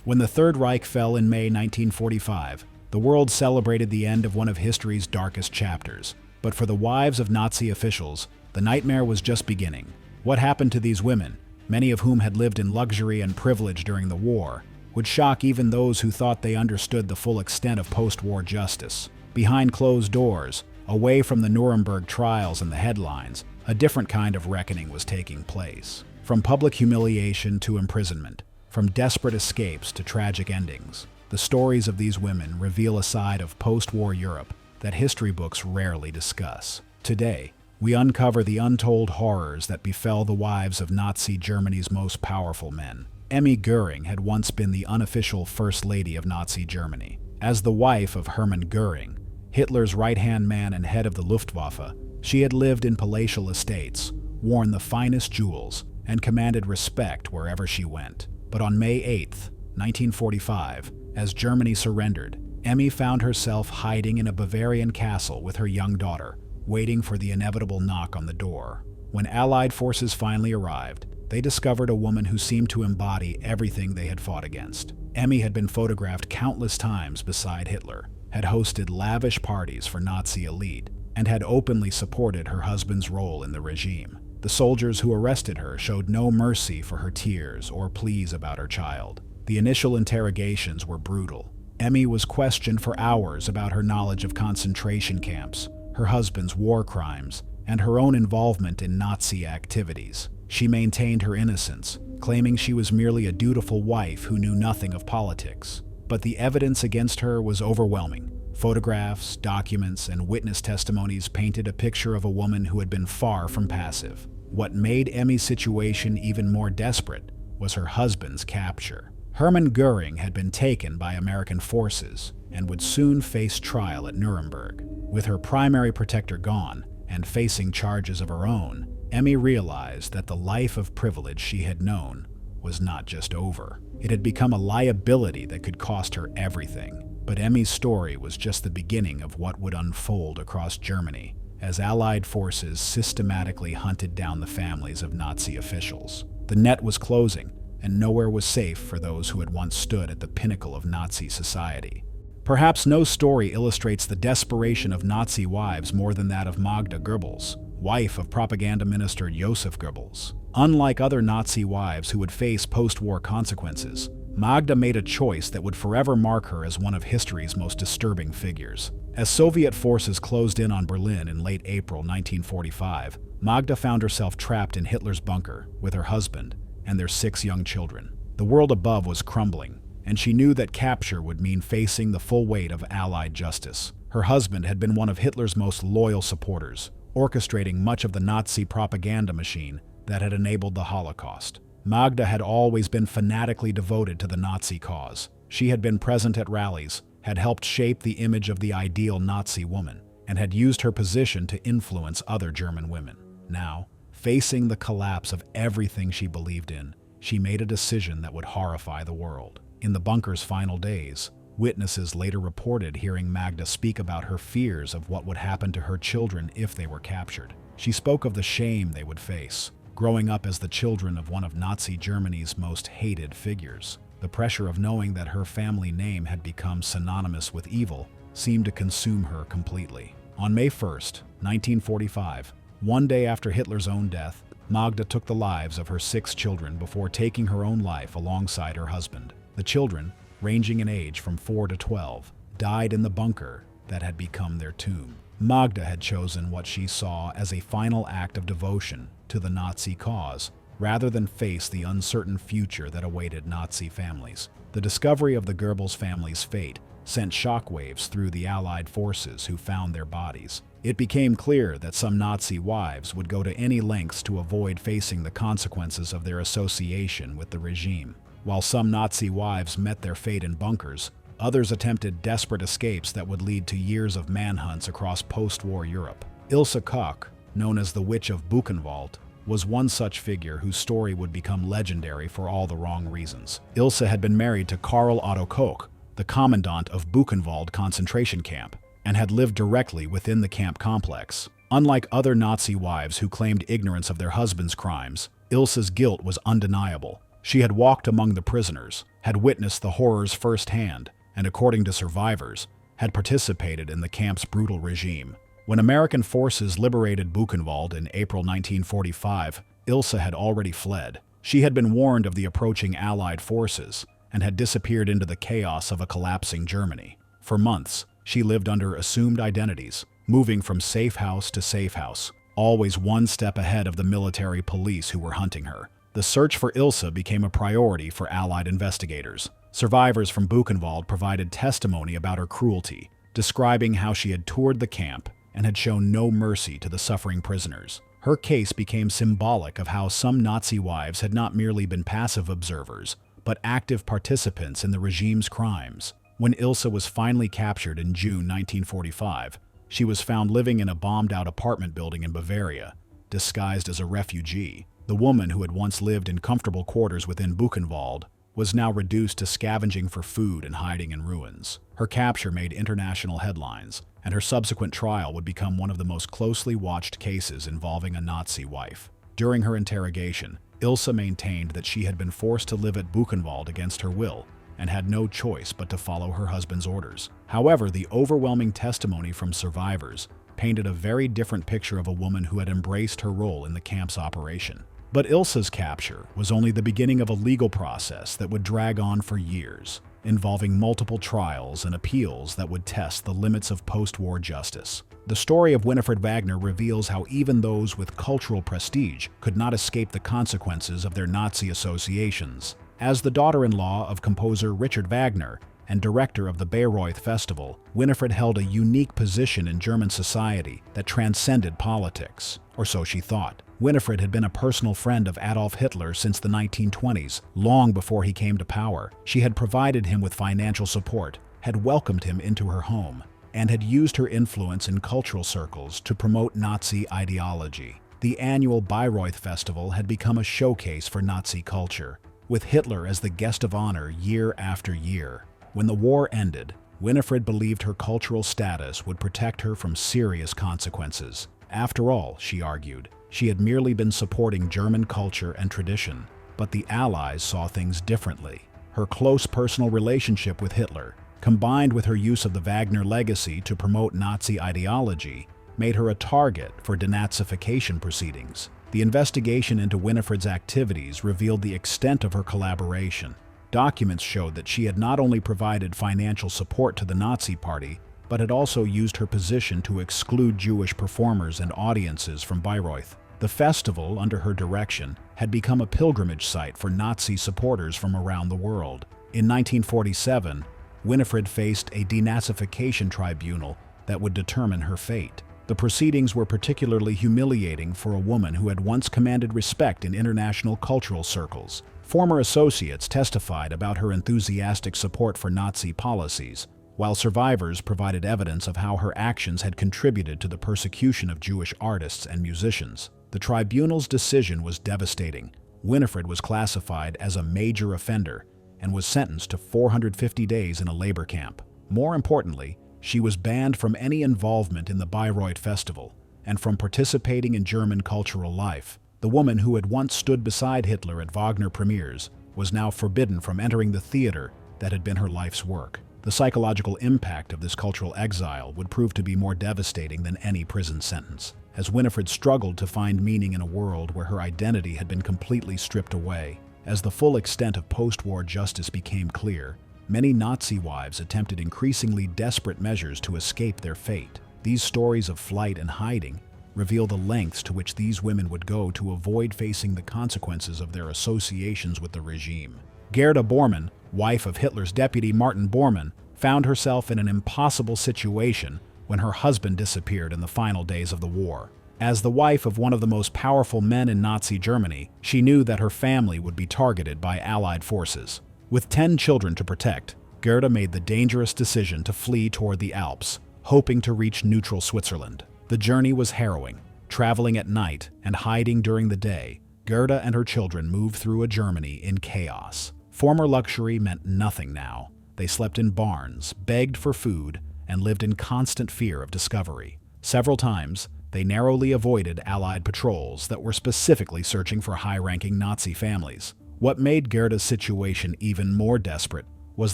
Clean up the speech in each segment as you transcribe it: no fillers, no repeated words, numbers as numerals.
When the Third Reich fell in May 1945, the world celebrated the end of one of history's darkest chapters. But for the wives of Nazi officials, the nightmare was just beginning. What happened to these women, many of whom had lived in luxury and privilege during the war, would shock even those who thought they understood the full extent of post-war justice. Behind closed doors, away from the Nuremberg trials and the headlines, a different kind of reckoning was taking place. From public humiliation to imprisonment, from desperate escapes to tragic endings, the stories of these women reveal a side of post-war Europe that history books rarely discuss. Today, we uncover the untold horrors that befell the wives of Nazi Germany's most powerful men. Emmy Göring had once been the unofficial First Lady of Nazi Germany. As the wife of Hermann Göring, Hitler's right-hand man and head of the Luftwaffe, she had lived in palatial estates, worn the finest jewels, and commanded respect wherever she went. But on May 8, 1945, as Germany surrendered, Emmy found herself hiding in a Bavarian castle with her young daughter, waiting for the inevitable knock on the door. When Allied forces finally arrived, they discovered a woman who seemed to embody everything they had fought against. Emmy had been photographed countless times beside Hitler, had hosted lavish parties for Nazi elite, and had openly supported her husband's role in the regime. The soldiers who arrested her showed no mercy for her tears or pleas about her child. The initial interrogations were brutal. Emmy was questioned for hours about her knowledge of concentration camps, her husband's war crimes, and her own involvement in Nazi activities. She maintained her innocence, claiming she was merely a dutiful wife who knew nothing of politics. But the evidence against her was overwhelming. Photographs, documents, and witness testimonies painted a picture of a woman who had been far from passive. What made Emmy's situation even more desperate was her husband's capture. Hermann Göring had been taken by American forces and would soon face trial at Nuremberg. With her primary protector gone and facing charges of her own, Emmy realized that the life of privilege she had known was not just over. It had become a liability that could cost her everything. But Emmy's story was just the beginning of what would unfold across Germany as Allied forces systematically hunted down the families of Nazi officials. The net was closing, and nowhere was safe for those who had once stood at the pinnacle of Nazi society. Perhaps no story illustrates the desperation of Nazi wives more than that of Magda Goebbels, wife of propaganda minister Joseph Goebbels. Unlike other Nazi wives who would face post-war consequences, Magda made a choice that would forever mark her as one of history's most disturbing figures. As Soviet forces closed in on Berlin in late April 1945, Magda found herself trapped in Hitler's bunker with her husband and their 6 young children. The world above was crumbling, and she knew that capture would mean facing the full weight of Allied justice. Her husband had been one of Hitler's most loyal supporters, orchestrating much of the Nazi propaganda machine that had enabled the Holocaust. Magda had always been fanatically devoted to the Nazi cause. She had been present at rallies, had helped shape the image of the ideal Nazi woman, and had used her position to influence other German women. Now, facing the collapse of everything she believed in, she made a decision that would horrify the world. In the bunker's final days, witnesses later reported hearing Magda speak about her fears of what would happen to her children if they were captured. She spoke of the shame they would face, growing up as the children of one of Nazi Germany's most hated figures. The pressure of knowing that her family name had become synonymous with evil seemed to consume her completely. On May 1st, 1945, one day after Hitler's own death, Magda took the lives of her 6 children before taking her own life alongside her husband. The children, ranging in age from 4 to 12, died in the bunker that had become their tomb. Magda had chosen what she saw as a final act of devotion to the Nazi cause, rather than face the uncertain future that awaited Nazi families. The discovery of the Goebbels family's fate sent shockwaves through the Allied forces who found their bodies. It became clear that some Nazi wives would go to any lengths to avoid facing the consequences of their association with the regime. While some Nazi wives met their fate in bunkers, others attempted desperate escapes that would lead to years of manhunts across post-war Europe. Ilsa Koch, known as the Witch of Buchenwald, was one such figure whose story would become legendary for all the wrong reasons. Ilsa had been married to Karl Otto Koch, the commandant of Buchenwald concentration camp, and had lived directly within the camp complex. Unlike other Nazi wives who claimed ignorance of their husbands' crimes, Ilsa's guilt was undeniable. She had walked among the prisoners, had witnessed the horrors firsthand, and according to survivors, had participated in the camp's brutal regime. When American forces liberated Buchenwald in April 1945, Ilsa had already fled. She had been warned of the approaching Allied forces and had disappeared into the chaos of a collapsing Germany. For months, she lived under assumed identities, moving from safe house to safe house, always one step ahead of the military police who were hunting her. The search for Ilsa became a priority for Allied investigators. Survivors from Buchenwald provided testimony about her cruelty, describing how she had toured the camp and had shown no mercy to the suffering prisoners. Her case became symbolic of how some Nazi wives had not merely been passive observers, but active participants in the regime's crimes. When Ilsa was finally captured in June 1945, she was found living in a bombed-out apartment building in Bavaria, disguised as a refugee. The woman who had once lived in comfortable quarters within Buchenwald was now reduced to scavenging for food and hiding in ruins. Her capture made international headlines, and her subsequent trial would become one of the most closely watched cases involving a Nazi wife. During her interrogation, Ilsa maintained that she had been forced to live at Buchenwald against her will and had no choice but to follow her husband's orders. However, the overwhelming testimony from survivors painted a very different picture of a woman who had embraced her role in the camp's operation. But Ilsa's capture was only the beginning of a legal process that would drag on for years, involving multiple trials and appeals that would test the limits of post-war justice. The story of Winifred Wagner reveals how even those with cultural prestige could not escape the consequences of their Nazi associations. As the daughter-in-law of composer Richard Wagner and director of the Bayreuth Festival, Winifred held a unique position in German society that transcended politics, or so she thought. Winifred had been a personal friend of Adolf Hitler since the 1920s, long before he came to power. She had provided him with financial support, had welcomed him into her home, and had used her influence in cultural circles to promote Nazi ideology. The annual Bayreuth Festival had become a showcase for Nazi culture, with Hitler as the guest of honor year after year. When the war ended, Winifred believed her cultural status would protect her from serious consequences. After all, she argued, she had merely been supporting German culture and tradition, but the Allies saw things differently. Her close personal relationship with Hitler, combined with her use of the Wagner legacy to promote Nazi ideology, made her a target for denazification proceedings. The investigation into Winifred's activities revealed the extent of her collaboration. Documents showed that she had not only provided financial support to the Nazi Party, but had also used her position to exclude Jewish performers and audiences from Bayreuth. The festival, under her direction, had become a pilgrimage site for Nazi supporters from around the world. In 1947, Winifred faced a denazification tribunal that would determine her fate. The proceedings were particularly humiliating for a woman who had once commanded respect in international cultural circles. Former associates testified about her enthusiastic support for Nazi policies, while survivors provided evidence of how her actions had contributed to the persecution of Jewish artists and musicians. The tribunal's decision was devastating. Winifred was classified as a major offender and was sentenced to 450 days in a labor camp. More importantly, she was banned from any involvement in the Bayreuth Festival and from participating in German cultural life. The woman who had once stood beside Hitler at Wagner premieres was now forbidden from entering the theater that had been her life's work. The psychological impact of this cultural exile would prove to be more devastating than any prison sentence, as Winifred struggled to find meaning in a world where her identity had been completely stripped away. As the full extent of post-war justice became clear, many Nazi wives attempted increasingly desperate measures to escape their fate. These stories of flight and hiding reveal the lengths to which these women would go to avoid facing the consequences of their associations with the regime. Gerta Bormann, wife of Hitler's deputy Martin Bormann, found herself in an impossible situation when her husband disappeared in the final days of the war. As the wife of one of the most powerful men in Nazi Germany, she knew that her family would be targeted by Allied forces. With 10 children to protect, Gerta made the dangerous decision to flee toward the Alps, hoping to reach neutral Switzerland. The journey was harrowing. Traveling at night and hiding during the day, Gerta and her children moved through a Germany in chaos. Former luxury meant nothing now. They slept in barns, begged for food, and lived in constant fear of discovery. Several times, they narrowly avoided Allied patrols that were specifically searching for high-ranking Nazi families. What made Gerta's situation even more desperate was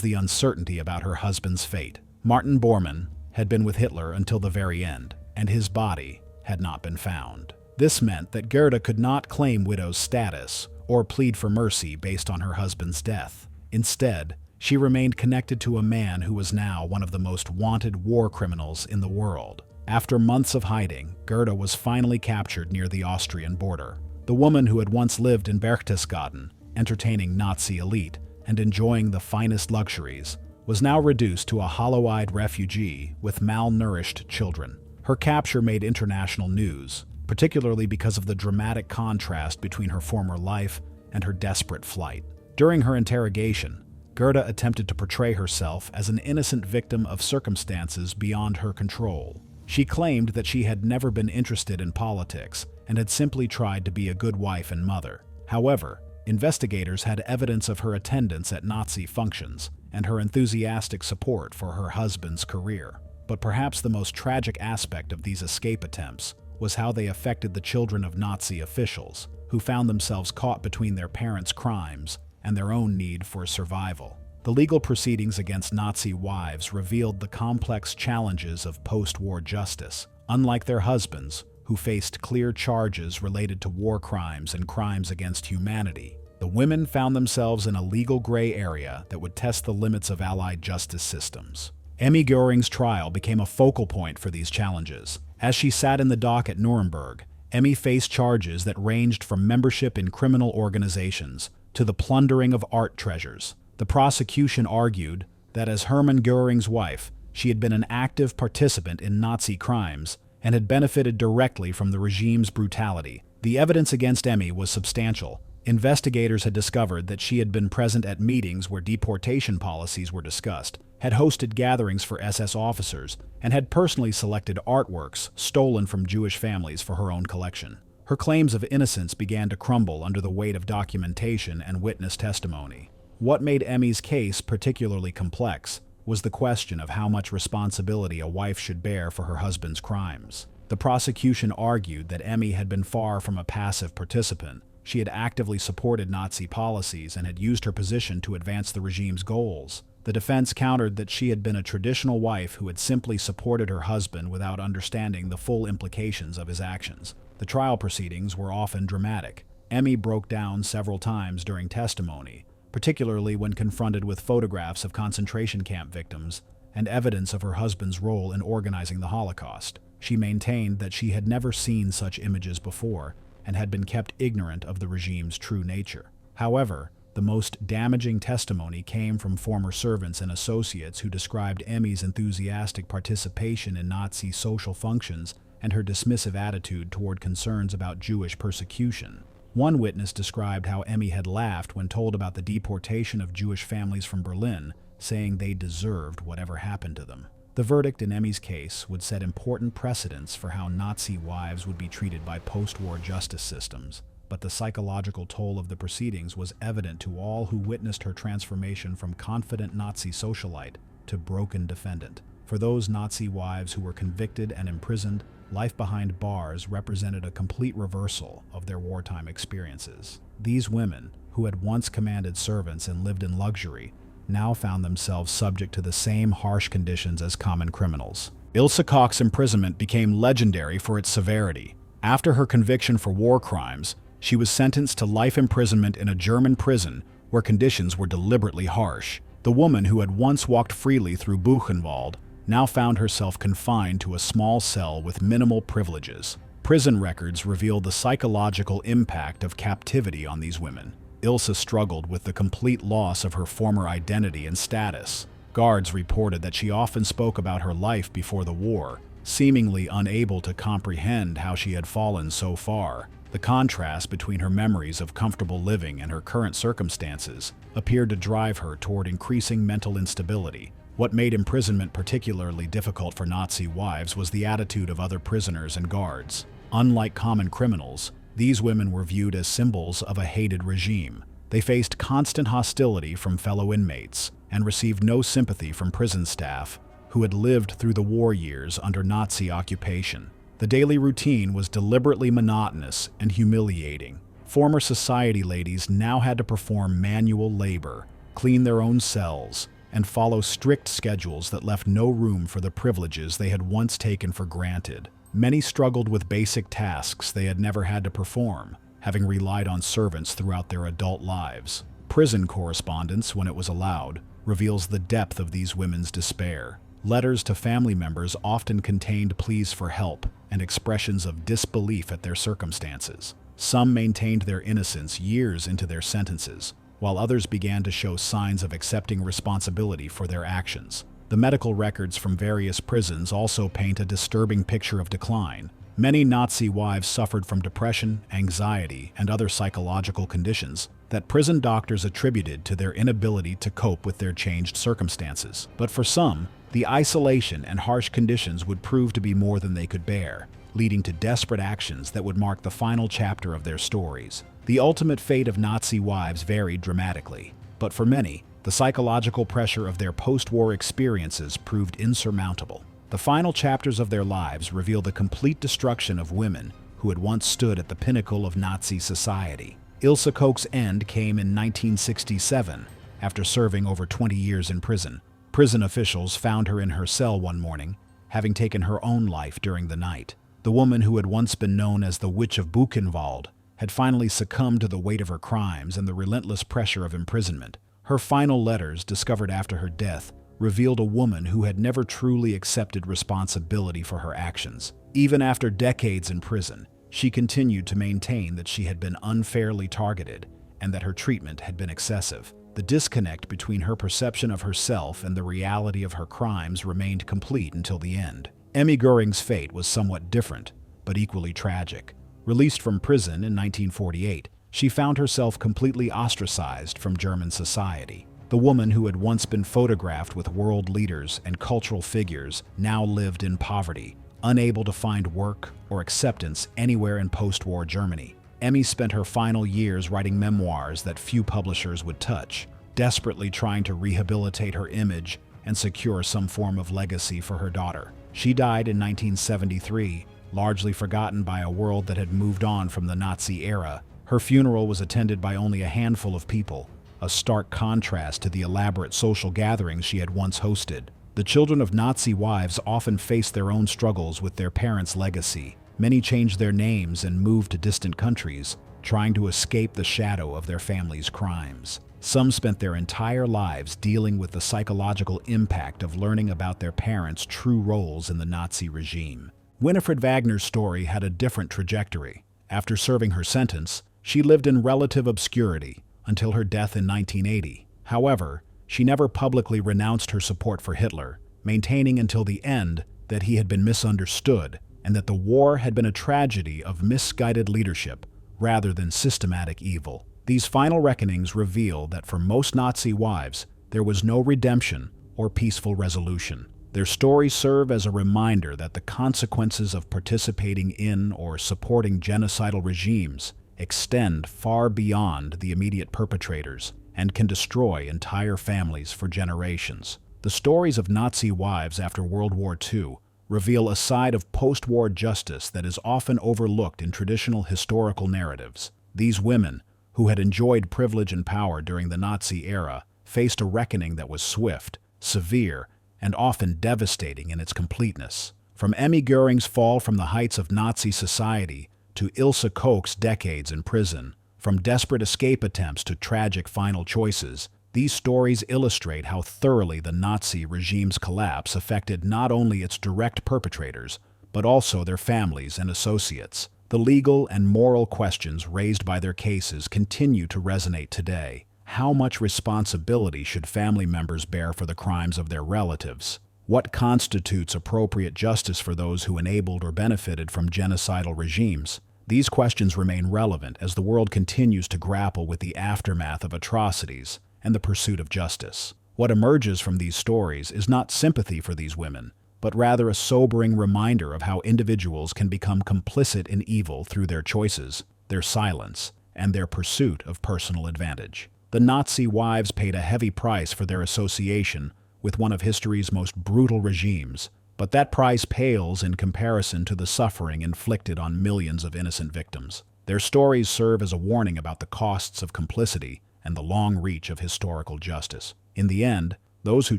the uncertainty about her husband's fate. Martin Bormann had been with Hitler until the very end, and his body had not been found. This meant that Gerta could not claim widow's status or plead for mercy based on her husband's death. Instead, she remained connected to a man who was now one of the most wanted war criminals in the world. After months of hiding, Gerta was finally captured near the Austrian border. The woman who had once lived in Berchtesgaden, entertaining Nazi elite and enjoying the finest luxuries, was now reduced to a hollow-eyed refugee with malnourished children. Her capture made international news, particularly because of the dramatic contrast between her former life and her desperate flight. During her interrogation, Gerta attempted to portray herself as an innocent victim of circumstances beyond her control. She claimed that she had never been interested in politics and had simply tried to be a good wife and mother. However, investigators had evidence of her attendance at Nazi functions and her enthusiastic support for her husband's career. But perhaps the most tragic aspect of these escape attempts was how they affected the children of Nazi officials, who found themselves caught between their parents' crimes and their own need for survival. The legal proceedings against Nazi wives revealed the complex challenges of post-war justice. Unlike their husbands, who faced clear charges related to war crimes and crimes against humanity, the women found themselves in a legal gray area that would test the limits of Allied justice systems. Emmy Göring's trial became a focal point for these challenges. As she sat in the dock at Nuremberg, Emmy faced charges that ranged from membership in criminal organizations to the plundering of art treasures. The prosecution argued that as Hermann Göring's wife, she had been an active participant in Nazi crimes and had benefited directly from the regime's brutality. The evidence against Emmy was substantial. Investigators had discovered that she had been present at meetings where deportation policies were discussed, had hosted gatherings for SS officers, and had personally selected artworks stolen from Jewish families for her own collection. Her claims of innocence began to crumble under the weight of documentation and witness testimony. What made Emmy's case particularly complex was the question of how much responsibility a wife should bear for her husband's crimes. The prosecution argued that Emmy had been far from a passive participant. She had actively supported Nazi policies and had used her position to advance the regime's goals. The defense countered that she had been a traditional wife who had simply supported her husband without understanding the full implications of his actions. The trial proceedings were often dramatic. Emmy broke down several times during testimony, particularly when confronted with photographs of concentration camp victims and evidence of her husband's role in organizing the Holocaust. She maintained that she had never seen such images before and had been kept ignorant of the regime's true nature. However, the most damaging testimony came from former servants and associates who described Emmy's enthusiastic participation in Nazi social functions and her dismissive attitude toward concerns about Jewish persecution. One witness described how Emmy had laughed when told about the deportation of Jewish families from Berlin, saying they deserved whatever happened to them. The verdict in Emmy's case would set important precedents for how Nazi wives would be treated by post-war justice systems, but the psychological toll of the proceedings was evident to all who witnessed her transformation from confident Nazi socialite to broken defendant. For those Nazi wives who were convicted and imprisoned, life behind bars represented a complete reversal of their wartime experiences. These women, who had once commanded servants and lived in luxury, now found themselves subject to the same harsh conditions as common criminals. Ilsa Koch's imprisonment became legendary for its severity. After her conviction for war crimes, she was sentenced to life imprisonment in a German prison where conditions were deliberately harsh. The woman who had once walked freely through Buchenwald now found herself confined to a small cell with minimal privileges. Prison records reveal the psychological impact of captivity on these women. Ilsa struggled with the complete loss of her former identity and status. Guards reported that she often spoke about her life before the war, seemingly unable to comprehend how she had fallen so far. The contrast between her memories of comfortable living and her current circumstances appeared to drive her toward increasing mental instability. What made imprisonment particularly difficult for Nazi wives was the attitude of other prisoners and guards. Unlike common criminals, these women were viewed as symbols of a hated regime. They faced constant hostility from fellow inmates and received no sympathy from prison staff who had lived through the war years under Nazi occupation. The daily routine was deliberately monotonous and humiliating. Former society ladies now had to perform manual labor, clean their own cells, and follow strict schedules that left no room for the privileges they had once taken for granted. Many struggled with basic tasks they had never had to perform, having relied on servants throughout their adult lives. Prison correspondence, when it was allowed, reveals the depth of these women's despair. Letters to family members often contained pleas for help and expressions of disbelief at their circumstances. Some maintained their innocence years into their sentences, while others began to show signs of accepting responsibility for their actions. The medical records from various prisons also paint a disturbing picture of decline. Many Nazi wives suffered from depression, anxiety, and other psychological conditions that prison doctors attributed to their inability to cope with their changed circumstances. But for some, the isolation and harsh conditions would prove to be more than they could bear, leading to desperate actions that would mark the final chapter of their stories. The ultimate fate of Nazi wives varied dramatically, but for many, the psychological pressure of their post-war experiences proved insurmountable. The final chapters of their lives reveal the complete destruction of women who had once stood at the pinnacle of Nazi society. Ilsa Koch's end came in 1967, after serving over 20 years in prison. Prison officials found her in her cell one morning, having taken her own life during the night. The woman who had once been known as the Witch of Buchenwald had finally succumbed to the weight of her crimes and the relentless pressure of imprisonment. Her final letters, discovered after her death, revealed a woman who had never truly accepted responsibility for her actions. Even after decades in prison, she continued to maintain that she had been unfairly targeted and that her treatment had been excessive. The disconnect between her perception of herself and the reality of her crimes remained complete until the end. Emmy Göring's fate was somewhat different, but equally tragic. Released from prison in 1948, she found herself completely ostracized from German society. The woman who had once been photographed with world leaders and cultural figures now lived in poverty, unable to find work or acceptance anywhere in post-war Germany. Emmy spent her final years writing memoirs that few publishers would touch, desperately trying to rehabilitate her image and secure some form of legacy for her daughter. She died in 1973, largely forgotten by a world that had moved on from the Nazi era. Her funeral was attended by only a handful of people, a stark contrast to the elaborate social gatherings she had once hosted. The children of Nazi wives often faced their own struggles with their parents' legacy. Many changed their names and moved to distant countries, trying to escape the shadow of their family's crimes. Some spent their entire lives dealing with the psychological impact of learning about their parents' true roles in the Nazi regime. Winifred Wagner's story had a different trajectory. After serving her sentence, she lived in relative obscurity until her death in 1980. However, she never publicly renounced her support for Hitler, maintaining until the end that he had been misunderstood and that the war had been a tragedy of misguided leadership rather than systematic evil. These final reckonings reveal that for most Nazi wives, there was no redemption or peaceful resolution. Their stories serve as a reminder that the consequences of participating in or supporting genocidal regimes extend far beyond the immediate perpetrators and can destroy entire families for generations. The stories of Nazi wives after World War II reveal a side of post-war justice that is often overlooked in traditional historical narratives. These women, who had enjoyed privilege and power during the Nazi era, faced a reckoning that was swift, severe, and often devastating in its completeness. From Emmy Göring's fall from the heights of Nazi society to Ilsa Koch's decades in prison, from desperate escape attempts to tragic final choices, these stories illustrate how thoroughly the Nazi regime's collapse affected not only its direct perpetrators, but also their families and associates. The legal and moral questions raised by their cases continue to resonate today. How much responsibility should family members bear for the crimes of their relatives? What constitutes appropriate justice for those who enabled or benefited from genocidal regimes? These questions remain relevant as the world continues to grapple with the aftermath of atrocities and the pursuit of justice. What emerges from these stories is not sympathy for these women, but rather a sobering reminder of how individuals can become complicit in evil through their choices, their silence, and their pursuit of personal advantage. The Nazi wives paid a heavy price for their association with one of history's most brutal regimes, but that price pales in comparison to the suffering inflicted on millions of innocent victims. Their stories serve as a warning about the costs of complicity and the long reach of historical justice. In the end, those who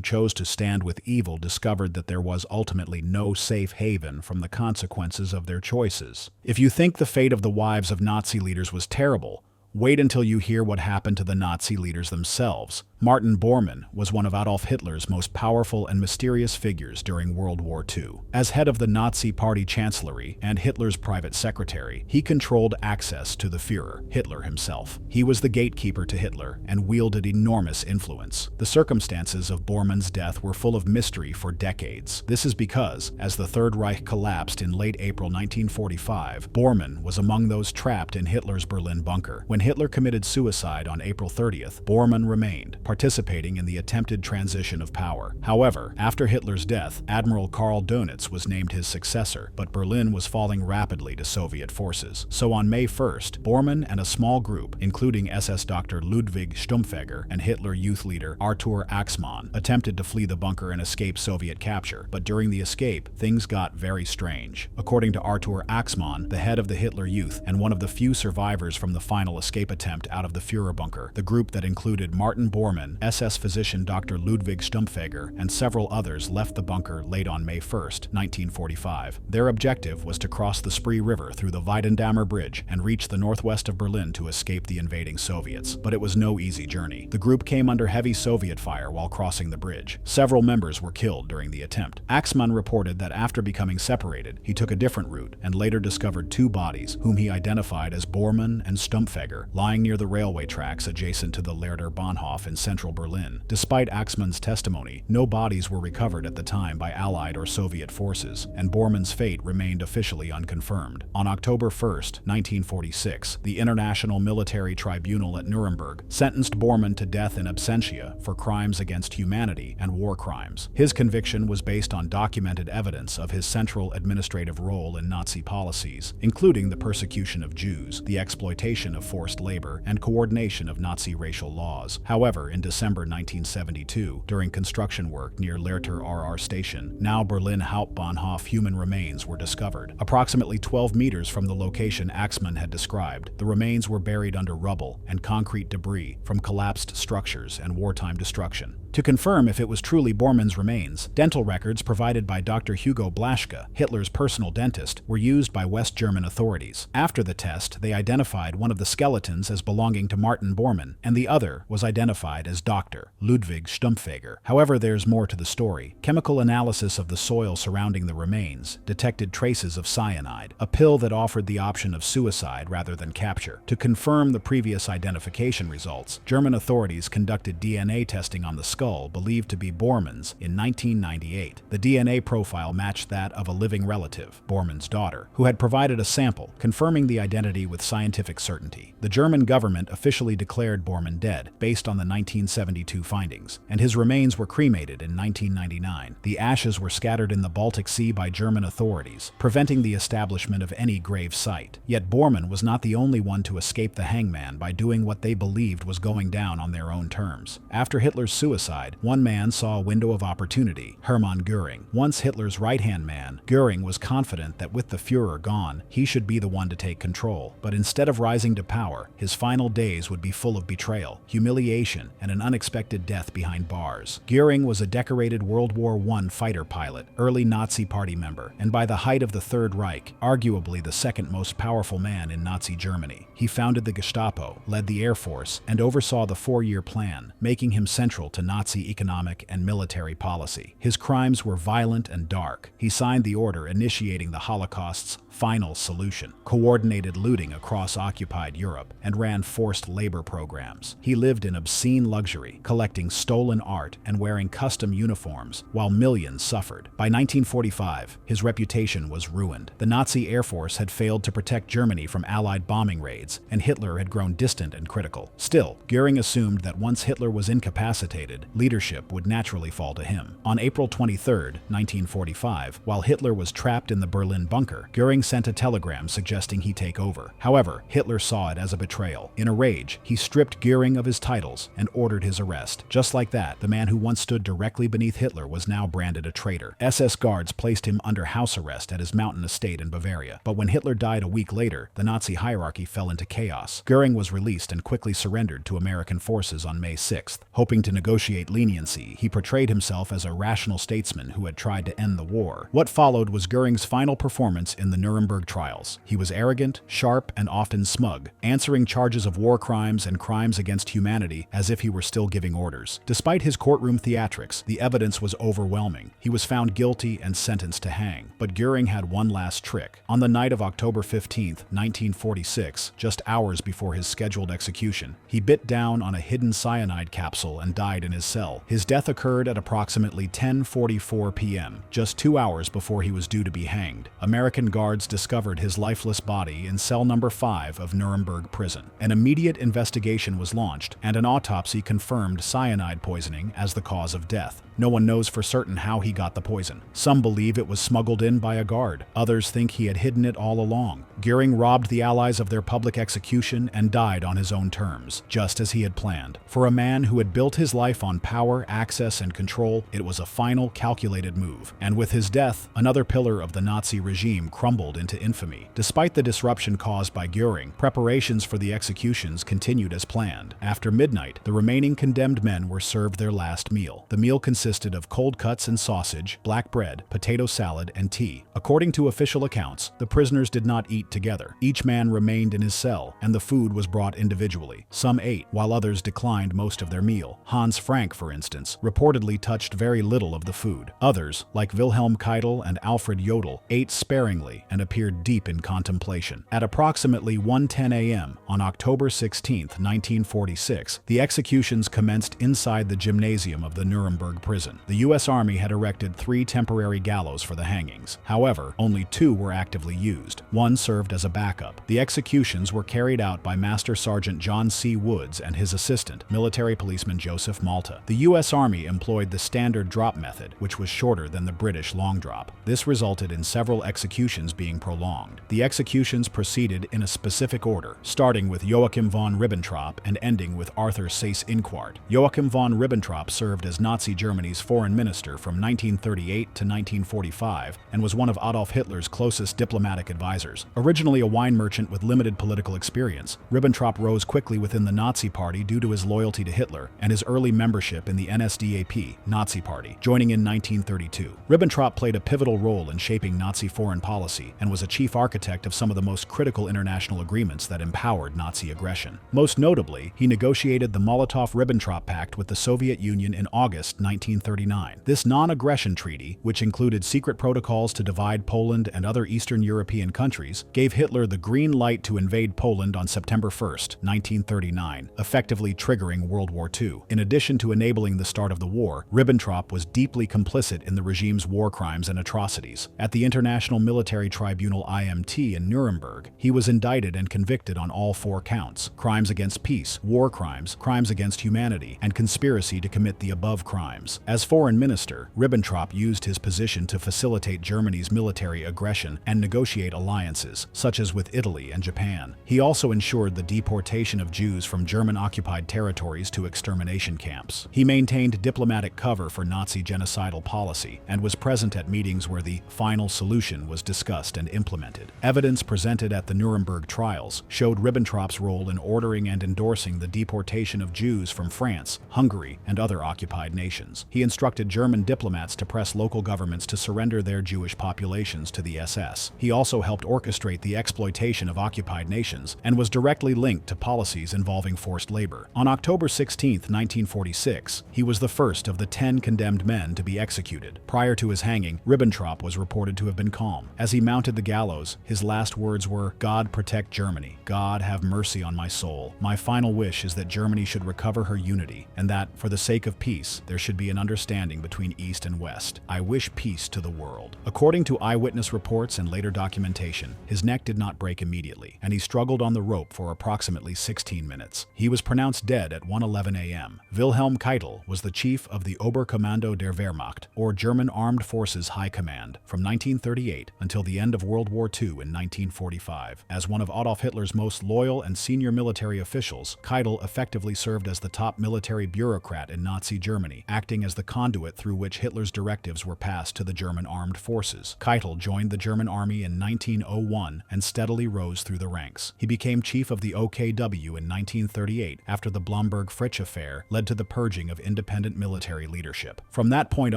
chose to stand with evil discovered that there was ultimately no safe haven from the consequences of their choices. If you think the fate of the wives of Nazi leaders was terrible, wait until you hear what happened to the Nazi leaders themselves. Martin Bormann was one of Adolf Hitler's most powerful and mysterious figures during World War II. As head of the Nazi Party Chancellery and Hitler's private secretary, he controlled access to the Führer, Hitler himself. He was the gatekeeper to Hitler and wielded enormous influence. The circumstances of Bormann's death were full of mystery for decades. This is because, as the Third Reich collapsed in late April 1945, Bormann was among those trapped in Hitler's Berlin bunker. When Hitler committed suicide on April 30th, Bormann remained, participating in the attempted transition of power. However, after Hitler's death, Admiral Karl Dönitz was named his successor, but Berlin was falling rapidly to Soviet forces. So on May 1st, Bormann and a small group, including SS Dr. Ludwig Stumpfegger and Hitler youth leader Artur Axmann, attempted to flee the bunker and escape Soviet capture. But during the escape, things got very strange. According to Artur Axmann, the head of the Hitler Youth and one of the few survivors from the final escape attempt out of the Führer bunker, the group that included Martin Bormann, SS physician Dr. Ludwig Stumpfegger, and several others left the bunker late on May 1st, 1945. Their objective was to cross the Spree River through the Weidendammer Bridge and reach the northwest of Berlin to escape the invading Soviets. But it was no easy journey. The group came under heavy Soviet fire while crossing the bridge. Several members were killed during the attempt. Axmann reported that after becoming separated, he took a different route and later discovered two bodies, whom he identified as Bormann and Stumpfegger, lying near the railway tracks adjacent to the Lehrter Bahnhof in central Berlin. Despite Axmann's testimony, no bodies were recovered at the time by Allied or Soviet forces, and Bormann's fate remained officially unconfirmed. On October 1st, 1946, the International Military Tribunal at Nuremberg sentenced Bormann to death in absentia for crimes against humanity and war crimes. His conviction was based on documented evidence of his central administrative role in Nazi policies, including the persecution of Jews, the exploitation of forced labor, and coordination of Nazi racial laws. However, in December 1972, during construction work near Lehrter RR Station, now Berlin Hauptbahnhof, human remains were discovered. Approximately 12 meters from the location Axmann had described, the remains were buried under rubble and concrete debris from collapsed structures and wartime destruction. To confirm if it was truly Bormann's remains, dental records provided by Dr. Hugo Blaschke, Hitler's personal dentist, were used by West German authorities. After the test, they identified one of the skeletons as belonging to Martin Bormann, and the other was identified as Dr. Ludwig Stumpfegger. However, there's more to the story. Chemical analysis of the soil surrounding the remains detected traces of cyanide, a pill that offered the option of suicide rather than capture. To confirm the previous identification results, German authorities conducted DNA testing on the skull believed to be Bormann's in 1998. The DNA profile matched that of a living relative, Bormann's daughter, who had provided a sample, confirming the identity with scientific certainty. The German government officially declared Bormann dead, based on the 1972 findings, and his remains were cremated in 1999. The ashes were scattered in the Baltic Sea by German authorities, preventing the establishment of any grave site. Yet Bormann was not the only one to escape the hangman by doing what they believed was going down on their own terms. After Hitler's suicide, one man saw a window of opportunity, Hermann Göring. Once Hitler's right-hand man, Göring was confident that with the Führer gone, he should be the one to take control. But instead of rising to power, his final days would be full of betrayal, humiliation, and an unexpected death behind bars. Göring was a decorated World War I fighter pilot, early Nazi Party member, and by the height of the Third Reich, arguably the second most powerful man in Nazi Germany. He founded the Gestapo, led the Air Force, and oversaw the four-year plan, making him central to Nazi economic and military policy. His crimes were violent and dark. He signed the order initiating the Holocaust's final solution, coordinated looting across occupied Europe, and ran forced labor programs. He lived in obscene luxury, collecting stolen art and wearing custom uniforms, while millions suffered. By 1945, his reputation was ruined. The Nazi Air Force had failed to protect Germany from Allied bombing raids, and Hitler had grown distant and critical. Still, Göring assumed that once Hitler was incapacitated, leadership would naturally fall to him. On April 23, 1945, while Hitler was trapped in the Berlin bunker, Göring sent a telegram suggesting he take over. However, Hitler saw it as a betrayal. In a rage, he stripped Göring of his titles and ordered ordered his arrest. Just like that, the man who once stood directly beneath Hitler was now branded a traitor. SS guards placed him under house arrest at his mountain estate in Bavaria. But when Hitler died a week later, the Nazi hierarchy fell into chaos. Göring was released and quickly surrendered to American forces on May 6th. Hoping to negotiate leniency, he portrayed himself as a rational statesman who had tried to end the war. What followed was Göring's final performance in the Nuremberg trials. He was arrogant, sharp, and often smug, answering charges of war crimes and crimes against humanity as if he were still giving orders. Despite his courtroom theatrics, the evidence was overwhelming. He was found guilty and sentenced to hang. But Göring had one last trick. On the night of October 15, 1946, just hours before his scheduled execution, he bit down on a hidden cyanide capsule and died in his cell. His death occurred at approximately 10:44 p.m., just 2 hours before he was due to be hanged. American guards discovered his lifeless body in cell number 5 of Nuremberg prison. An immediate investigation was launched, and an autopsy confirmed cyanide poisoning as the cause of death. No one knows for certain how he got the poison. Some believe it was smuggled in by a guard. Others think he had hidden it all along. Göring robbed the Allies of their public execution and died on his own terms, just as he had planned. For a man who had built his life on power, access, and control, it was a final, calculated move. And with his death, another pillar of the Nazi regime crumbled into infamy. Despite the disruption caused by Göring, preparations for the executions continued as planned. After midnight, the remaining condemned men were served their last meal. The meal consisted of cold cuts and sausage, black bread, potato salad, and tea. According to official accounts, the prisoners did not eat together. Each man remained in his cell, and the food was brought individually. Some ate, while others declined most of their meal. Hans Frank, for instance, reportedly touched very little of the food. Others, like Wilhelm Keitel and Alfred Jodl, ate sparingly and appeared deep in contemplation. At approximately 1:10 a.m. on October 16, 1946, the executions commenced inside the gymnasium of the Nuremberg prison. The U.S. Army had erected 3 temporary gallows for the hangings. However, only 2 were actively used. One served as a backup. The executions were carried out by Master Sergeant John C. Woods and his assistant, military policeman Joseph Malta. The U.S. Army employed the standard drop method, which was shorter than the British long drop. This resulted in several executions being prolonged. The executions proceeded in a specific order, starting with Joachim von Ribbentrop and ending with Arthur Seyss-Inquart. Joachim von Ribbentrop served as Nazi Germany's foreign minister from 1938 to 1945 and was one of Adolf Hitler's closest diplomatic advisors. Originally a wine merchant with limited political experience, Ribbentrop rose quickly within the Nazi Party due to his loyalty to Hitler and his early membership in the NSDAP, Nazi Party, joining in 1932. Ribbentrop played a pivotal role in shaping Nazi foreign policy and was a chief architect of some of the most critical international agreements that empowered Nazi aggression. Most notably, he negotiated the Molotov-Ribbentrop Pact with the Soviet Union in August 1939. This non-aggression treaty, which included secret protocols to divide Poland and other Eastern European countries, gave Hitler the green light to invade Poland on September 1, 1939, effectively triggering World War II. In addition to enabling the start of the war, Ribbentrop was deeply complicit in the regime's war crimes and atrocities. At the International Military Tribunal IMT in Nuremberg, he was indicted and convicted on all 4 counts: crimes against peace, war crimes, crimes against humanity, and conspiracy to commit the above crimes. As foreign minister, Ribbentrop used his position to facilitate Germany's military aggression and negotiate alliances, such as with Italy and Japan. He also ensured the deportation of Jews from German-occupied territories to extermination camps. He maintained diplomatic cover for Nazi genocidal policy and was present at meetings where the final solution was discussed and implemented. Evidence presented at the Nuremberg trials showed Ribbentrop's role in ordering and endorsing the deportation of Jews from France, Hungary, and other occupied nations. He instructed German diplomats to press local governments to surrender their Jewish populations to the SS. He also helped orchestrate the exploitation of occupied nations and was directly linked to policies involving forced labor. On October 16, 1946, he was the first of the 10 condemned men to be executed. Prior to his hanging, Ribbentrop was reported to have been calm. As he mounted the gallows, his last words were, "God protect Germany. God have mercy on my soul. My final wish is that Germany should recover her unity, and that, for the sake of peace, there should be an understanding between East and West. I wish peace to the world." According to eyewitness reports and later documentation, his neck did not break immediately, and he struggled on the rope for approximately 16 minutes. He was pronounced dead at 1:11 a.m. Wilhelm Keitel was the chief of the Oberkommando der Wehrmacht, or German Armed Forces High Command, from 1938 until the end of World War II in 1945. As one of Adolf Hitler's most loyal and senior military officials, Keitel effectively served as as the top military bureaucrat in Nazi Germany, acting as the conduit through which Hitler's directives were passed to the German armed forces. Keitel joined the German army in 1901 and steadily rose through the ranks. He became chief of the OKW in 1938 after the Blomberg-Fritsch affair led to the purging of independent military leadership. From that point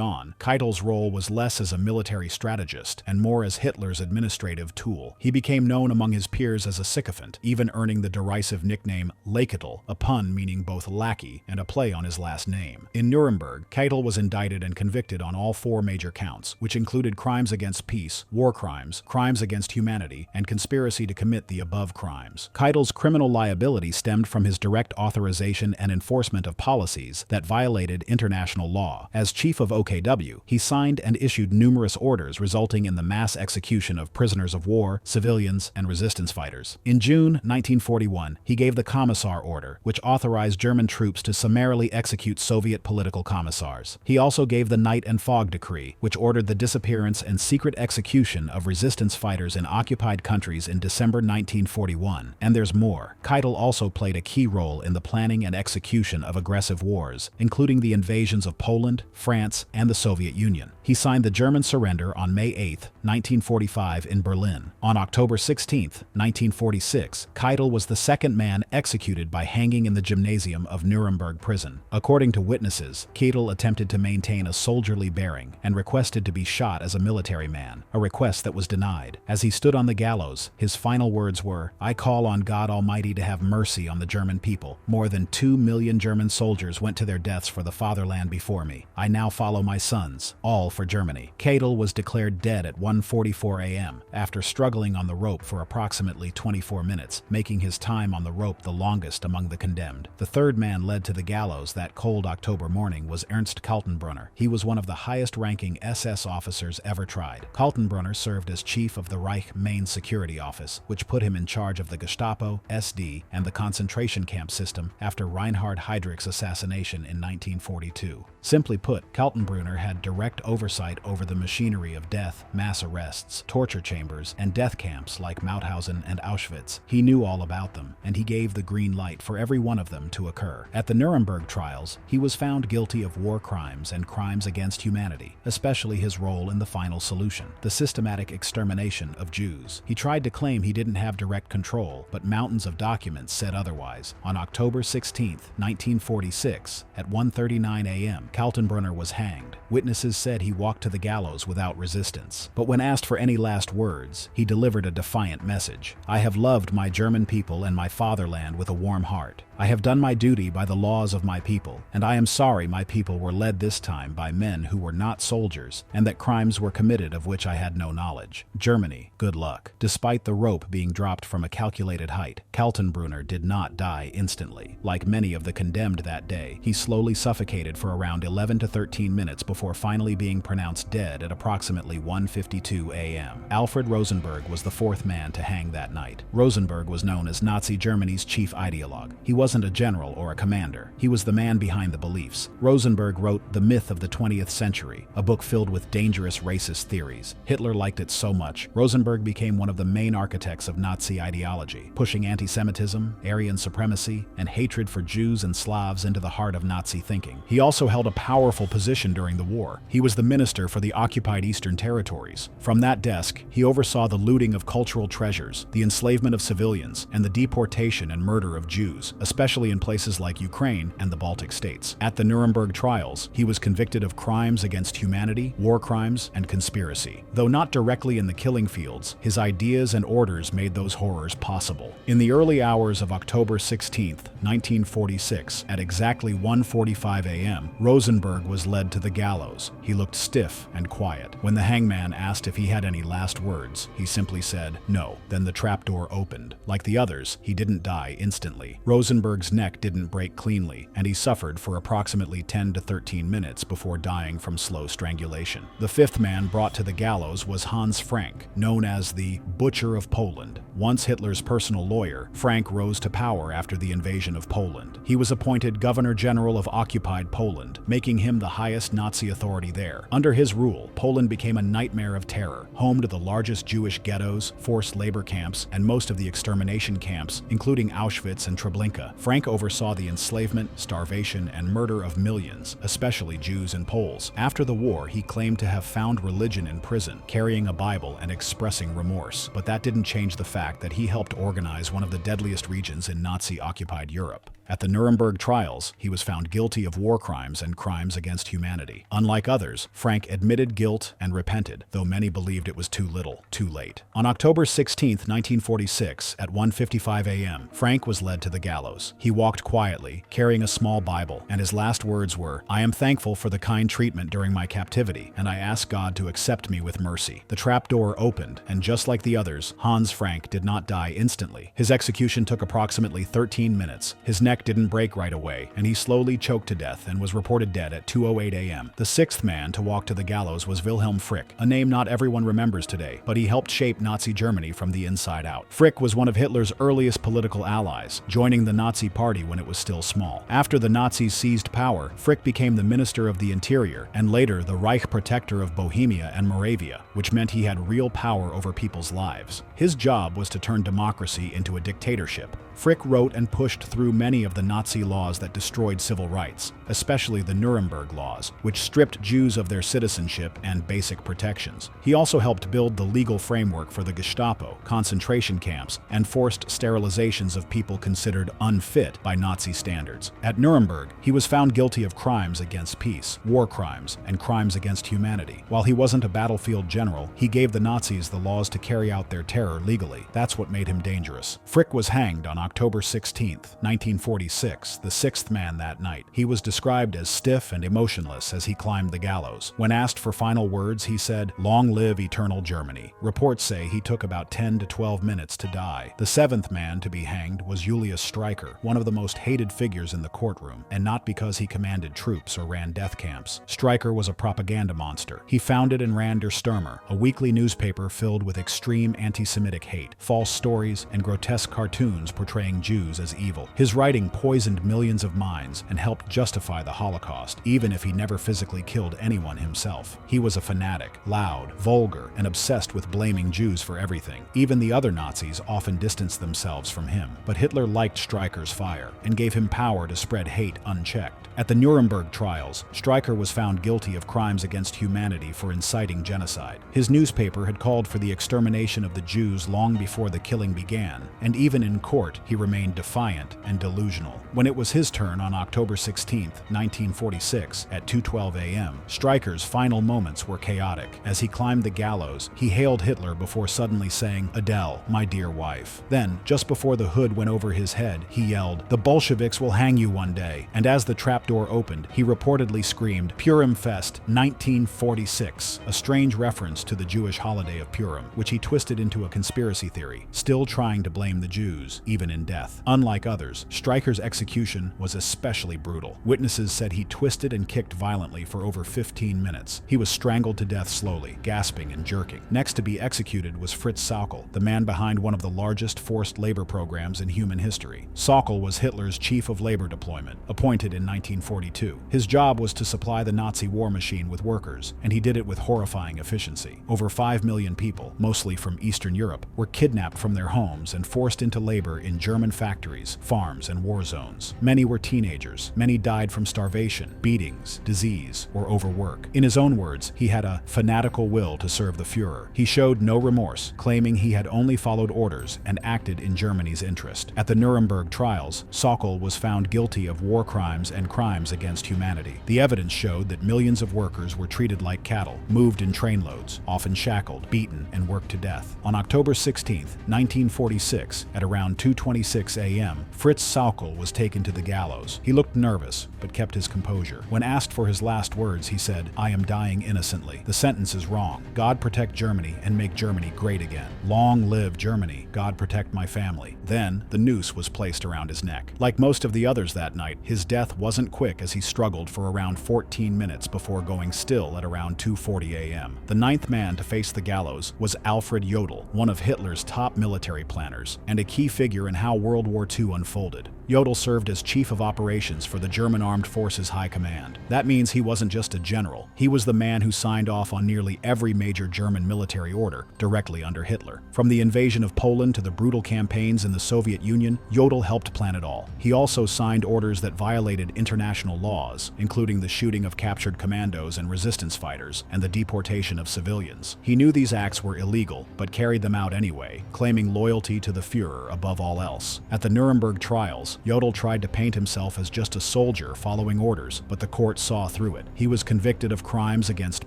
on, Keitel's role was less as a military strategist and more as Hitler's administrative tool. He became known among his peers as a sycophant, even earning the derisive nickname Laketel, a pun meaning both lackey and a play on his last name. In Nuremberg, Keitel was indicted and convicted on all 4 major counts, which included crimes against peace, war crimes, crimes against humanity, and conspiracy to commit the above crimes. Keitel's criminal liability stemmed from his direct authorization and enforcement of policies that violated international law. As chief of OKW, he signed and issued numerous orders resulting in the mass execution of prisoners of war, civilians, and resistance fighters. In June 1941, he gave the Commissar Order, which authorized German troops to summarily execute Soviet political commissars. He also gave the Night and Fog Decree, which ordered the disappearance and secret execution of resistance fighters in occupied countries in December 1941. And there's more. Keitel also played a key role in the planning and execution of aggressive wars, including the invasions of Poland, France, and the Soviet Union. He signed the German surrender on May 8, 1945 in Berlin. On October 16, 1946, Keitel was the second man executed by hanging in the gymnasium of Nuremberg prison. According to witnesses, Keitel attempted to maintain a soldierly bearing and requested to be shot as a military man, a request that was denied. As he stood on the gallows, his final words were, "I call on God Almighty to have mercy on the German people. More than 2 million German soldiers went to their deaths for the fatherland before me. I now follow my sons, all for Germany." Keitel was declared dead at 1:44 a.m. after struggling on the rope for approximately 24 minutes, making his time on the rope the longest among the condemned. The third man led to the gallows that cold October morning was Ernst Kaltenbrunner. He was one of the highest-ranking SS officers ever tried. Kaltenbrunner served as chief of the Reich Main Security Office, which put him in charge of the Gestapo, SD, and the concentration camp system after Reinhard Heydrich's assassination in 1942. Simply put, Kaltenbrunner had direct oversight over the machinery of death, mass arrests, torture chambers, and death camps like Mauthausen and Auschwitz. He knew all about them, and he gave the green light for every one of them to occur. At the Nuremberg trials, he was found guilty of war crimes and crimes against humanity, especially his role in the final solution, the systematic extermination of Jews. He tried to claim he didn't have direct control, but mountains of documents said otherwise. On October 16, 1946, at 1:39 a.m., Kaltenbrunner was hanged. Witnesses said he walked to the gallows without resistance. But when asked for any last words, he delivered a defiant message. "I have loved my German people and my fatherland with a warm heart. I have done my duty by the laws of my people, and I am sorry my people were led this time by men who were not soldiers, and that crimes were committed of which I had no knowledge. Germany, good luck." Despite the rope being dropped from a calculated height, Kaltenbrunner did not die instantly. Like many of the condemned that day, he slowly suffocated for around 11 to 13 minutes before finally being pronounced dead at approximately 1:52 a.m. Alfred Rosenberg was the 4th man to hang that night. Rosenberg was known as Nazi Germany's chief ideologue. He wasn't a general or a commander. He was the man behind the beliefs. Rosenberg wrote The Myth of the 20th Century, a book filled with dangerous racist theories. Hitler liked it so much, Rosenberg became one of the main architects of Nazi ideology, pushing anti-Semitism, Aryan supremacy, and hatred for Jews and Slavs into the heart of Nazi thinking. He also held a powerful position during the war. He was the minister for the occupied Eastern Territories. From that desk, he oversaw the looting of cultural treasures, the enslavement of civilians, and the deportation and murder of Jews, especially in places like Ukraine and the Baltic states. At the Nuremberg trials, he was convicted of crimes against humanity, war crimes, and conspiracy. Though not directly in the killing fields, his ideas and orders made those horrors possible. In the early hours of October 16, 1946, at exactly 1:45 a.m., Rosenberg was led to the gallows. He looked stiff and quiet. When the hangman asked if he had any last words, he simply said, "No." Then the trapdoor opened. Like the others, he didn't die instantly. Rosenberg's neck didn't break cleanly, and he suffered for approximately 10 to 13 minutes before dying from slow strangulation. The 5th man brought to the gallows was Hans Frank, known as the Butcher of Poland. Once Hitler's personal lawyer, Frank rose to power after the invasion of Poland. He was appointed Governor General of occupied Poland, making him the highest Nazi authority there. Under his rule, Poland became a nightmare of terror, home to the largest Jewish ghettos, forced labor camps, and most of the extermination camps, including Auschwitz and Treblinka. Frank oversaw the enslavement, starvation, and murder of millions, especially Jews and Poles. After the war, he claimed to have found religion in prison, carrying a Bible and expressing remorse. But that didn't change the fact that he helped organize one of the deadliest regions in Nazi-occupied Europe. At the Nuremberg trials, he was found guilty of war crimes and crimes against humanity. Unlike others, Frank admitted guilt and repented, though many believed it was too little, too late. On October 16, 1946, at 1:55 a.m., Frank was led to the gallows. He walked quietly, carrying a small Bible, and his last words were, "I am thankful for the kind treatment during my captivity, and I ask God to accept me with mercy." The trapdoor opened, and just like the others, Hans Frank did not die instantly. His execution took approximately 13 minutes. His neck didn't break right away, and he slowly choked to death and was reported dead at 2:08 a.m. The sixth man to walk to the gallows was Wilhelm Frick, a name not everyone remembers today, but he helped shape Nazi Germany from the inside out. Frick was one of Hitler's earliest political allies, joining the Nazi Party when it was still small. After the Nazis seized power, Frick became the Minister of the Interior, and later the Reich Protector of Bohemia and Moravia, which meant he had real power over people's lives. His job was to turn democracy into a dictatorship. Frick wrote and pushed through many of the Nazi laws that destroyed civil rights, especially the Nuremberg laws, which stripped Jews of their citizenship and basic protections. He also helped build the legal framework for the Gestapo, concentration camps, and forced sterilizations of people considered unfit by Nazi standards. At Nuremberg, he was found guilty of crimes against peace, war crimes, and crimes against humanity. While he wasn't a battlefield general, he gave the Nazis the laws to carry out their terror legally. That's what made him dangerous. Frick was hanged on October 16, 1946, the sixth man that night. He was described as stiff and emotionless as he climbed the gallows. When asked for final words, he said, "Long live eternal Germany." Reports say he took about 10 to 12 minutes to die. The seventh man to be hanged was Julius Streicher, one of the most hated figures in the courtroom, and not because he commanded troops or ran death camps. Streicher was a propaganda monster. He founded and ran Der Stürmer, a weekly newspaper filled with extreme anti-Semitic hate, false stories, and grotesque cartoons portraying Jews as evil. His writing poisoned millions of minds and helped justify the Holocaust, even if he never physically killed anyone himself. He was a fanatic, loud, vulgar, and obsessed with blaming Jews for everything. Even the other Nazis often distanced themselves from him, but Hitler liked Streicher's fire and gave him power to spread hate unchecked. At the Nuremberg trials, Streicher was found guilty of crimes against humanity for inciting genocide. His newspaper had called for the extermination of the Jews long before the killing began, and even in court, he remained defiant and delusional. When it was his turn on October 16, 1946, at 2:12 a.m., Streicher's final moments were chaotic. As he climbed the gallows, he hailed Hitler before suddenly saying, "Adele, my dear wife." Then, just before the hood went over his head, he yelled, "The Bolsheviks will hang you one day." And as the trapdoor opened, he reportedly screamed, "Purim Fest 1946, a strange reference to the Jewish holiday of Purim, which he twisted into a conspiracy theory, still trying to blame the Jews, even in death. Unlike others, Streicher's execution was especially brutal. Witnesses said he twisted and kicked violently for over 15 minutes. He was strangled to death slowly, gasping and jerking. Next to be executed was Fritz Sauckel, the man behind one of the largest forced labor programs in human history. Sauckel was Hitler's chief of labor deployment, appointed in 1942. His job was to supply the Nazi war machine with workers, and he did it with horrifying efficiency. Over 5 million people, mostly from Eastern Europe, were kidnapped from their homes and forced into labor in German factories, farms, and war zones. Many were teenagers. Many died from starvation, beatings, disease, or overwork. In his own words, he had a fanatical will to serve the Führer. He showed no remorse, claiming he had only followed orders and acted in Germany's interest. At the Nuremberg trials, Sauckel was found guilty of war crimes and crimes against humanity. The evidence showed that millions of workers were treated like cattle, moved in trainloads, often shackled, beaten, and worked to death. On October 16, 1946, at around 2:26 a.m., Fritz Sauckel was taken to the gallows. He looked nervous, but kept his composure. When asked for his last words, he said, "I am dying innocently. The sentence is wrong. God protect Germany and make Germany great again. Long live Germany. God protect my family." Then, the noose was placed around his neck. Like most of the others that night, his death wasn't quick as he struggled for around 14 minutes before going still at around 2:40 a.m. The ninth man to face the gallows was Alfred Jodl, one of Hitler's top military planners, and a key figure in how World War II unfolded. Jodl served as chief of operations for the German Armed Forces High Command. That means he wasn't just a general. He was the man who signed off on nearly every major German military order directly under Hitler. From the invasion of Poland to the brutal campaigns in the Soviet Union, Jodl helped plan it all. He also signed orders that violated international laws, including the shooting of captured commandos and resistance fighters, and the deportation of civilians. He knew these acts were illegal, but carried them out anyway, claiming loyalty to the Führer above all else. At the Nuremberg trials, Jodl tried to paint himself as just a soldier following orders, but the court saw through it. He was convicted of crimes against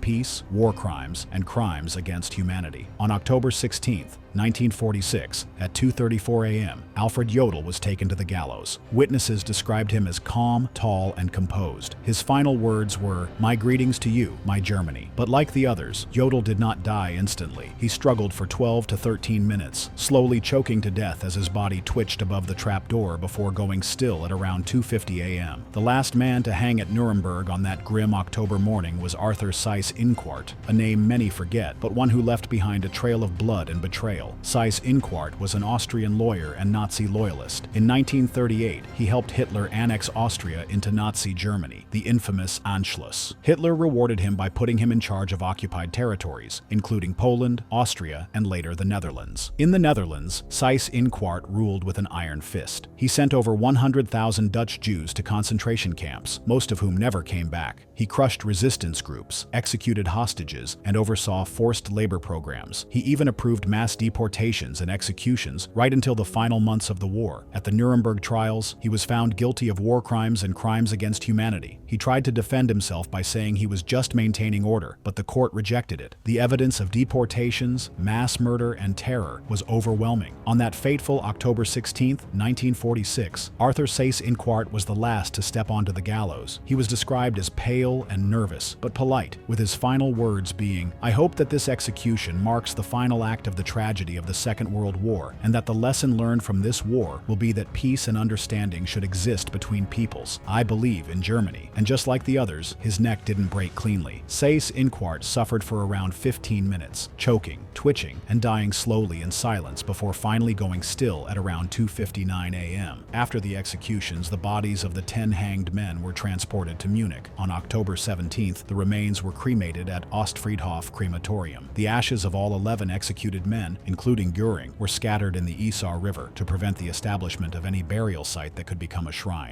peace, war crimes, and crimes against humanity. On October 16th, 1946, at 2:34 a.m., Alfred Jodl was taken to the gallows. Witnesses described him as calm, tall, and composed. His final words were, "My greetings to you, my Germany." But like the others, Jodl did not die instantly. He struggled for 12 to 13 minutes, slowly choking to death as his body twitched above the trapdoor before going still at around 2:50 a.m. The last man to hang at Nuremberg on that grim October morning was Arthur Seyss-Inquart, a name many forget, but one who left behind a trail of blood and betrayal. Seyss-Inquart was an Austrian lawyer and Nazi loyalist. In 1938, he helped Hitler annex Austria into Nazi Germany, the infamous Anschluss. Hitler rewarded him by putting him in charge of occupied territories, including Poland, Austria, and later the Netherlands. In the Netherlands, Seyss-Inquart ruled with an iron fist. He sent over 100,000 Dutch Jews to concentration camps, most of whom never came back. He crushed resistance groups, executed hostages, and oversaw forced labor programs. He even approved mass deportations and executions right until the final months of the war. At the Nuremberg trials, he was found guilty of war crimes and crimes against humanity. He tried to defend himself by saying he was just maintaining order, but the court rejected it. The evidence of deportations, mass murder, and terror was overwhelming. On that fateful October 16, 1946, Arthur Seyss-Inquart was the last to step onto the gallows. He was described as pale and nervous, but polite, with his final words being, "I hope that this execution marks the final act of the tragedy of the Second World War, and that the lesson learned from this war will be that peace and understanding should exist between peoples. I believe in Germany." And just like the others, his neck didn't break cleanly. Seyss-Inquart suffered for around 15 minutes, choking, twitching, and dying slowly in silence before finally going still at around 2:59 a.m. After the executions, the bodies of the 10 hanged men were transported to Munich. On October 17th, the remains were cremated at Ostfriedhof Crematorium. The ashes of all 11 executed men, including Göring, were scattered in the Isar River to prevent the establishment of any burial site that could become a shrine.